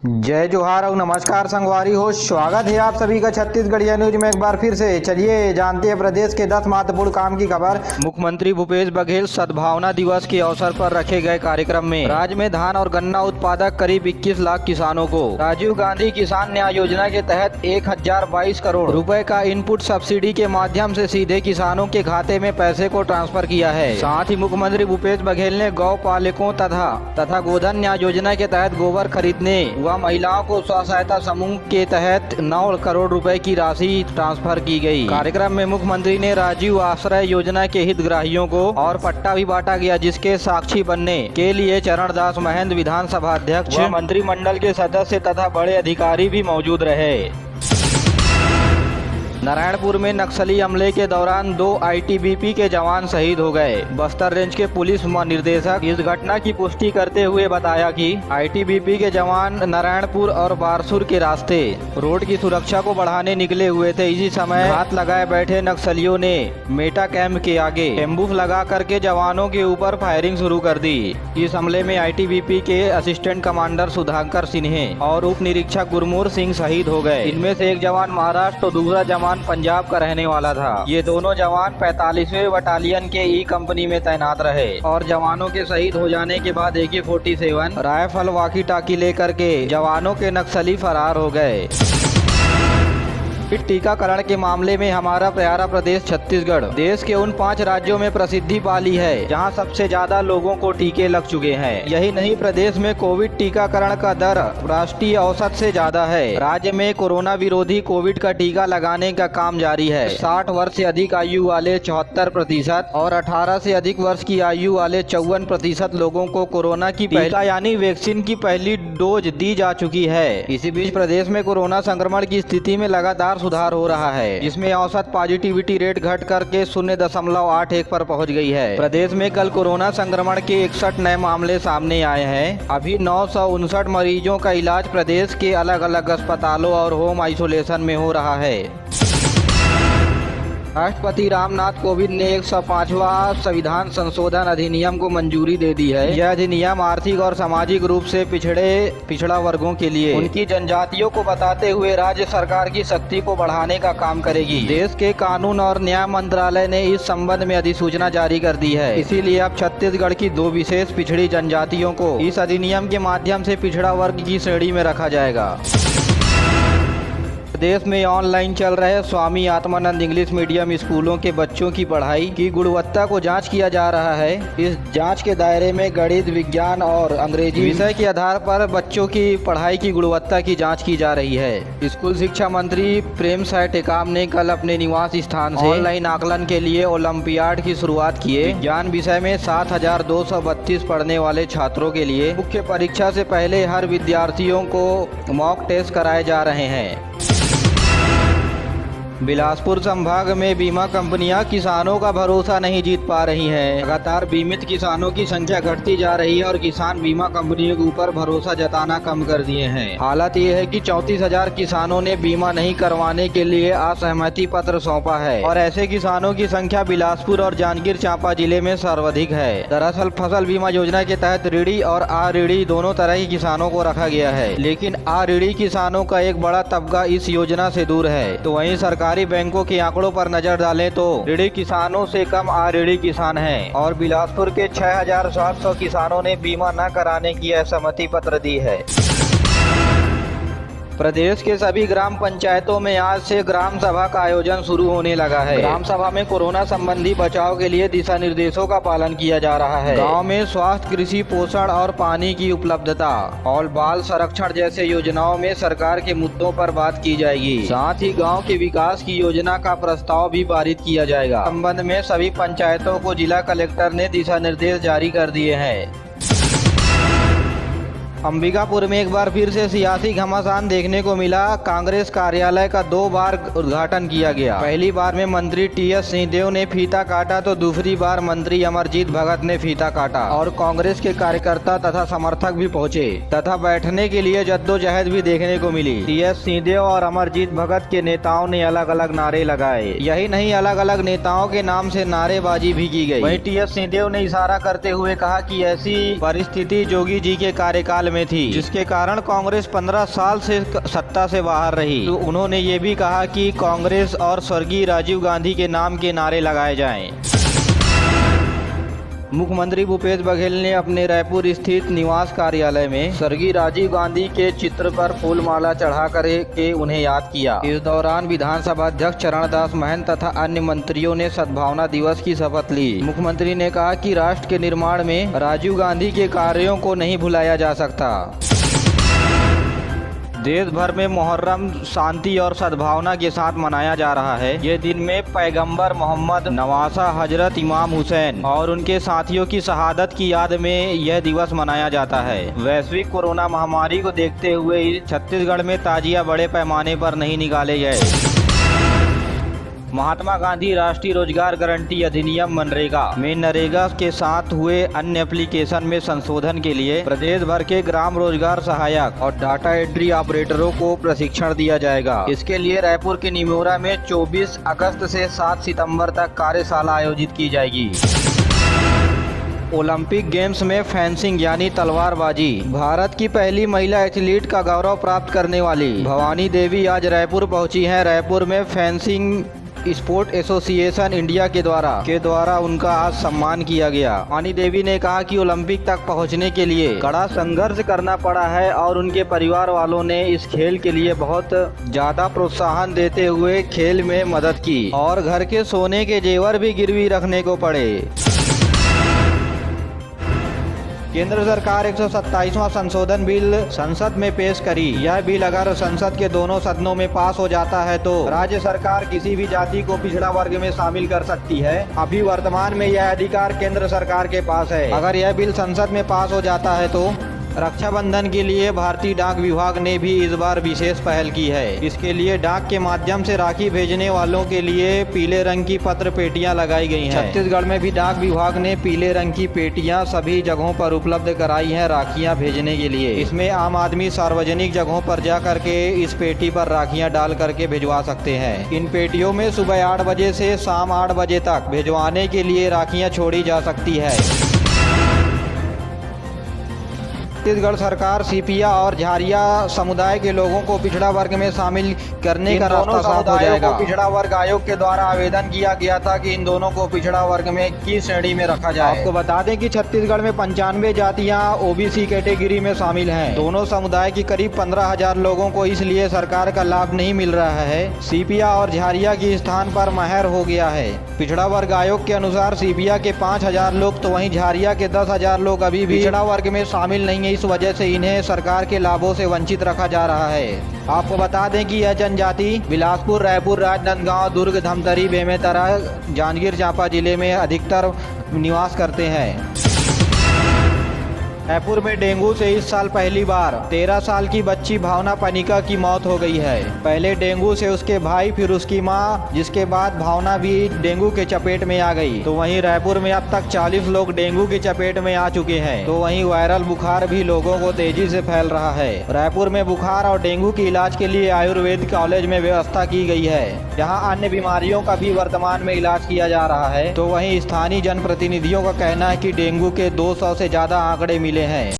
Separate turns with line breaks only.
जय जोहार और नमस्कार संगवारी हो। स्वागत है आप सभी का छत्तीसगढ़िया न्यूज में एक बार फिर से। चलिए जानते हैं प्रदेश के 10 महत्वपूर्ण काम की खबर। मुख्यमंत्री भूपेश बघेल सद्भावना दिवस के अवसर पर रखे गए कार्यक्रम में राज्य में धान और गन्ना उत्पादक करीब 21 लाख किसानों को राजीव गांधी किसान न्याय योजना के तहत 1022 करोड़ रुपए का इनपुट सब्सिडी के माध्यम से सीधे किसानों के खाते में पैसे को ट्रांसफर किया है। साथ ही मुख्यमंत्री भूपेश बघेल ने गौ पालकों तथा गोधन न्याय योजना के तहत गोबर खरीदने व महिलाओं को स्व सहायता समूह के तहत 9 करोड़ रुपए की राशि ट्रांसफर की गई। कार्यक्रम में मुख्यमंत्री ने राजीव आश्रय योजना के हितग्राहियों को और पट्टा भी बांटा गया, जिसके साक्षी बनने के लिए चरणदास महंत विधानसभा अध्यक्ष व मंत्रिमंडल के सदस्य तथा बड़े अधिकारी भी मौजूद रहे। नारायणपुर में नक्सली हमले के दौरान 2 आईटीबीपी के जवान शहीद हो गए। बस्तर रेंज के पुलिस महानिदेशक इस घटना की पुष्टि करते हुए बताया कि आईटीबीपी के जवान नारायणपुर और बारसूर के रास्ते रोड की सुरक्षा को बढ़ाने निकले हुए थे। इसी समय हाथ लगाए बैठे नक्सलियों ने मेटा कैंप के आगे एम्बुश लगा करके जवानों के ऊपर फायरिंग शुरू कर दी। इस हमले में आईटीबीपी के असिस्टेंट कमांडर सुधाकर सिन्हे और उप निरीक्षक गुरमूर सिंह शहीद हो गए। इनमें से एक जवान महाराष्ट्र तो दूसरा जवान पंजाब का रहने वाला था। ये दोनों जवान 45वें बटालियन के ई कंपनी में तैनात रहे और जवानों के शहीद हो जाने के बाद AK-47 राइफल वाकी टाकी लेकर के जवानों के नक्सली फरार हो गए। टीकाकरण के मामले में हमारा प्यारा प्रदेश छत्तीसगढ़ देश के उन 5 राज्यों में प्रसिद्धि पाली है जहां सबसे ज्यादा लोगों को टीके लग चुके हैं। यही नहीं, प्रदेश में कोविड टीकाकरण का दर राष्ट्रीय औसत से ज्यादा है। राज्य में कोरोना विरोधी कोविड का टीका लगाने का काम जारी है। 60 वर्ष से अधिक आयु वाले 74% और 18 से अधिक वर्ष की आयु वाले 54% लोगों को कोरोना की टीका यानी वैक्सीन की पहली डोज दी जा चुकी है। इसी बीच प्रदेश में कोरोना संक्रमण की स्थिति में लगातार सुधार हो रहा है, जिसमें औसत पॉजिटिविटी रेट घट करके 0.81 पर पहुंच गई है। प्रदेश में कल कोरोना संक्रमण के 61 नए मामले सामने आए हैं। अभी 959 मरीजों का इलाज प्रदेश के अलग अलग अस्पतालों और होम आइसोलेशन में हो रहा है। राष्ट्रपति रामनाथ कोविंद ने 105वां संविधान संशोधन अधिनियम को मंजूरी दे दी है। यह अधिनियम आर्थिक और सामाजिक रूप से पिछड़ा वर्गों के लिए उनकी जनजातियों को बताते हुए राज्य सरकार की शक्ति को बढ़ाने का काम करेगी। देश के कानून और न्याय मंत्रालय ने इस संबंध में अधिसूचना जारी कर दी है। इसीलिए अब छत्तीसगढ़ की 2 विशेष पिछड़ी जनजातियों को इस अधिनियम के माध्यम से पिछड़ा वर्ग की श्रेणी में रखा जाएगा। प्रदेश में ऑनलाइन चल रहे स्वामी आत्मानंद इंग्लिश मीडियम स्कूलों के बच्चों की पढ़ाई की गुणवत्ता को जांच किया जा रहा है। इस जांच के दायरे में गणित, विज्ञान और अंग्रेजी विषय के आधार पर बच्चों की पढ़ाई की गुणवत्ता की जांच की जा रही है। स्कूल शिक्षा मंत्री प्रेमसाय टेकाम ने कल अपने निवास स्थान से ऑनलाइन आकलन के लिए ओलंपियाड की शुरुआत किए। विज्ञान विषय में 7232 पढ़ने वाले छात्रों के लिए मुख्य परीक्षा से पहले हर विद्यार्थियों को मॉक टेस्ट कराए जा रहे हैं। बिलासपुर संभाग में बीमा कंपनियां किसानों का भरोसा नहीं जीत पा रही हैं। लगातार बीमित किसानों की संख्या घटती जा रही है और किसान बीमा कंपनियों के ऊपर भरोसा जताना कम कर दिए हैं। हालत ये है कि 34,000 किसानों ने बीमा नहीं करवाने के लिए असहमति पत्र सौंपा है और ऐसे किसानों की संख्या बिलासपुर और जांजगीर चांपा जिले में सर्वाधिक है। दरअसल फसल बीमा योजना के तहत ऋणी और अऋणी दोनों तरह के किसानों को रखा गया है, लेकिन अऋणी किसानों का एक बड़ा तबका इस योजना से दूर है। तो वहीं सरकारी बैंकों के आंकड़ों पर नजर डालें तो ऋणी किसानों से कम अऋणी किसान हैं और बिलासपुर के 6,700 किसानों ने बीमा न कराने की असहमति पत्र दी है। प्रदेश के सभी ग्राम पंचायतों में आज से ग्राम सभा का आयोजन शुरू होने लगा है। ग्राम सभा में कोरोना संबंधी बचाव के लिए दिशा निर्देशों का पालन किया जा रहा है। गांव में स्वास्थ्य, कृषि, पोषण और पानी की उपलब्धता और बाल संरक्षण जैसे योजनाओं में सरकार के मुद्दों पर बात की जाएगी। साथ ही गाँव के विकास की योजना का प्रस्ताव भी पारित किया जाएगा। संबंध में सभी पंचायतों को जिला कलेक्टर ने दिशा निर्देश जारी कर दिए हैं। अंबिकापुर में एक बार फिर से सियासी घमासान देखने को मिला। कांग्रेस कार्यालय का 2 बार उद्घाटन किया गया। पहली बार में मंत्री TS सिंहदेव ने फीता काटा तो दूसरी बार मंत्री अमरजीत भगत ने फीता काटा और कांग्रेस के कार्यकर्ता तथा समर्थक भी पहुंचे तथा बैठने के लिए जद्दोजहद भी देखने को मिली। TS सिंहदेव और अमरजीत भगत के नेताओं ने अलग अलग नारे लगाए। यही नहीं, अलग अलग नेताओं के नाम से नारेबाजी भी की गई। वहीं TS सिंहदेव ने इशारा करते हुए कहा कि ऐसी परिस्थिति जोगी जी के कार्यकाल में थी, जिसके कारण कांग्रेस 15 साल से सत्ता से बाहर रही। तो उन्होंने ये भी कहा कि कांग्रेस और स्वर्गीय राजीव गांधी के नाम के नारे लगाए जाएं। मुख्यमंत्री भूपेश बघेल ने अपने रायपुर स्थित निवास कार्यालय में स्वर्गीय राजीव गांधी के चित्र पर फूलमाला चढ़ाकर के उन्हें याद किया। इस दौरान विधानसभा अध्यक्ष चरणदास महंत तथा अन्य मंत्रियों ने सद्भावना दिवस की शपथ ली। मुख्यमंत्री ने कहा कि राष्ट्र के निर्माण में राजीव गांधी के कार्यों को नहीं भुलाया जा सकता। देश भर में मुहर्रम शांति और सद्भावना के साथ मनाया जा रहा है। ये दिन में पैगंबर मोहम्मद नवासा हजरत इमाम हुसैन और उनके साथियों की शहादत की याद में यह दिवस मनाया जाता है। वैश्विक कोरोना महामारी को देखते हुए छत्तीसगढ़ में ताजिया बड़े पैमाने पर नहीं निकाले गए। महात्मा गांधी राष्ट्रीय रोजगार गारंटी अधिनियम मनरेगा में नरेगा के साथ हुए अन्य एप्लीकेशन में संशोधन के लिए प्रदेश भर के ग्राम रोजगार सहायक और डाटा एंट्री ऑपरेटरों को प्रशिक्षण दिया जाएगा। इसके लिए रायपुर के निमोरा में 24 अगस्त से 7 सितंबर तक कार्यशाला आयोजित की जाएगी। ओलंपिक गेम्स में फेंसिंग यानी तलवारबाजी, भारत की पहली महिला एथलीट का गौरव प्राप्त करने वाली भवानी देवी आज रायपुर पहुंची हैं। रायपुर में फेंसिंग स्पोर्ट एसोसिएशन इंडिया के द्वारा उनका आज सम्मान किया गया। भवानी देवी ने कहा कि ओलंपिक तक पहुंचने के लिए कड़ा संघर्ष करना पड़ा है और उनके परिवार वालों ने इस खेल के लिए बहुत ज्यादा प्रोत्साहन देते हुए खेल में मदद की और घर के सोने के जेवर भी गिरवी रखने को पड़े। केंद्र सरकार 127वां संशोधन बिल संसद में पेश करी। यह बिल अगर संसद के दोनों सदनों में पास हो जाता है तो राज्य सरकार किसी भी जाति को पिछड़ा वर्ग में शामिल कर सकती है। अभी वर्तमान में यह अधिकार केंद्र सरकार के पास है। अगर यह बिल संसद में पास हो जाता है तो रक्षाबंधन के लिए भारतीय डाक विभाग ने भी इस बार विशेष पहल की है। इसके लिए डाक के माध्यम से राखी भेजने वालों के लिए पीले रंग की पत्र पेटियां लगाई गई हैं। छत्तीसगढ़ में भी डाक विभाग ने पीले रंग की पेटियां सभी जगहों पर उपलब्ध कराई हैं राखियां भेजने के लिए। इसमें आम आदमी सार्वजनिक जगहों पर जा करके इस पेटी पर राखियां डाल करके भिजवा सकते हैं। इन पेटियों में सुबह 8 बजे से शाम 8 बजे तक भिजवाने के लिए राखियां छोड़ी जा सकती है। छत्तीसगढ़ सरकार सीपिया और झारिया समुदाय के लोगों को पिछड़ा वर्ग में शामिल करने का रास्ता साफ हो जाएगा। पिछड़ा वर्ग आयोग के द्वारा आवेदन किया गया था कि इन दोनों को पिछड़ा वर्ग में किस श्रेणी में रखा जाए। आपको बता दें कि छत्तीसगढ़ में 95 जातियां ओबीसी कैटेगरी में शामिल हैं। दोनों समुदाय की करीब 15,000 लोगों को इसलिए सरकार का लाभ नहीं मिल रहा है। सीपिया और झारिया के स्थान पर महर हो गया है। पिछड़ा वर्ग आयोग के अनुसार सीपिया के 5,000 लोग तो वहीं झारिया के 10,000 लोग अभी भी पिछड़ा वर्ग में शामिल नहीं है। इस वजह से इन्हें सरकार के लाभों से वंचित रखा जा रहा है। आपको बता दें कि यह जनजाति बिलासपुर, रायपुर, राजनांदगांव, दुर्ग, धमतरी, बेमेतरा, जांजगीर चांपा जिले में अधिकतर निवास करते हैं। रायपुर में डेंगू से इस साल पहली बार 13 साल की बच्ची भावना पनिका की मौत हो गई है। पहले डेंगू से उसके भाई फिर उसकी मां, जिसके बाद भावना भी डेंगू के चपेट में आ गई। तो वहीं रायपुर में अब तक 40 लोग डेंगू की चपेट में आ चुके हैं। तो वहीं वायरल बुखार भी लोगों को तेजी से फैल रहा है। रायपुर में बुखार और डेंगू के इलाज के लिए आयुर्वेद कॉलेज में व्यवस्था की गई है, जहाँ अन्य बीमारियों का भी वर्तमान में इलाज किया जा रहा है। तो वहीं स्थानीय जनप्रतिनिधियों का कहना है कि डेंगू के 200 से ज्यादा आंकड़े मिले हैं।